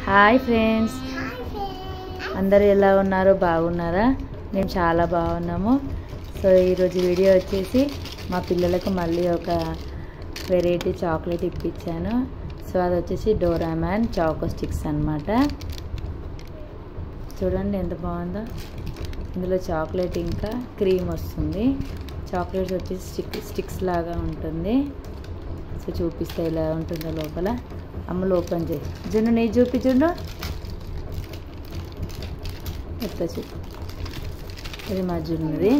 Hi friends, అందరూ ఎలా ఉన్నారు? బాగున్నారా? మేము చాలా బాగున్నాము. సో ఈరోజు వీడియో వచ్చేసి మా పిల్లలకు మళ్ళీ ఒక వెరైటీ చాక్లెట్ ఇప్పించాను. సో అది వచ్చేసి డోరామాన్ చాకో స్టిక్స్ అన్నమాట. చూడండి ఎంత బాగుందో. ఇందులో చాక్లెట్ ఇంకా క్రీమ్ వస్తుంది. చాక్లెట్స్ వచ్చేసి స్టిక్స్ లాగా ఉంటుంది. సో చూపిస్తే ఇలా ఉంటుందో లోపల. అమ్మలు ఓపెన్ చేయి. జున్ను నీ చూపి, జున్ను ఎట్లా చూపి. ఇది మా జున్నుది.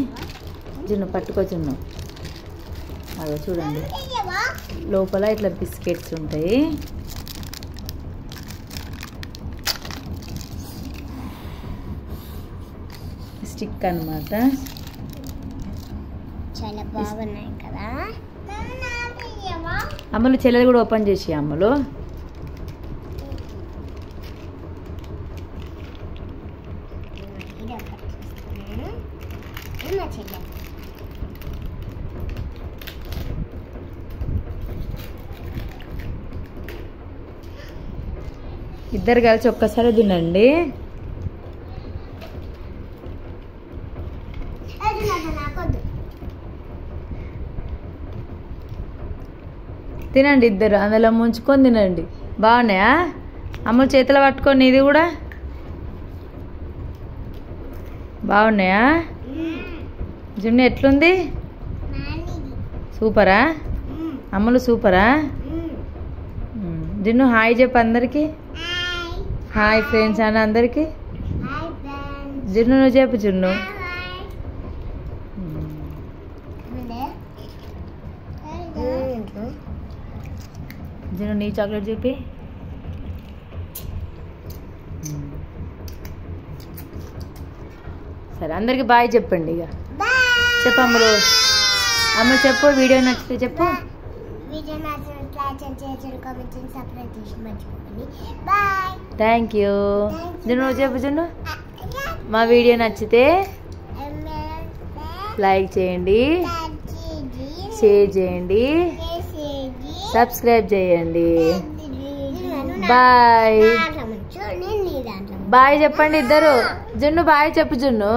జున్ను పట్టుకో జున్ను. అదో చూడండి, లోపల ఇట్లా బిస్కెట్స్ ఉంటాయి. స్టిక్ అన్నమాట. చాలా బాగున్నాయి కదా. అమ్మలు చెల్లెలు కూడా ఓపెన్ చేసి. అమ్మలు ఇద్దరు కలిసి ఒక్కసారి తినండి. తినండి ఇద్దరు, అందులో ముంచుకొని తినండి. బాగున్నాయా? అమ్ములు చేతిలో పట్టుకొని ఇది కూడా బాగున్నాయా? జున్ను ఎట్లుంది? సూపరా? అమ్ములు సూపరా? జున్ను హాయ్ చెప్పు అందరికి. హాయ్ ఫ్రెండ్స్ అని అందరికి. జున్ను నువ్వు చెప్పు. జున్ను జున్ను నీ చాక్లెట్ చూపి. సరే అందరికి బాయ్ చెప్పండి. ఇక చెప్పు అమ్మలు. అమ్మ చెప్పు. వీడియో నచ్చితే చెప్పు. Thank you. జున్ను నువ్వు చెప్పు. జున్ను మా వీడియో నచ్చితే లైక్ చేయండి, షేర్ చేయండి, సబ్స్క్రైబ్ చేయండి. బాయ్. బాయ్ చెప్పండి ఇద్దరు. జున్ను బాయ్ చెప్పు. జున్ను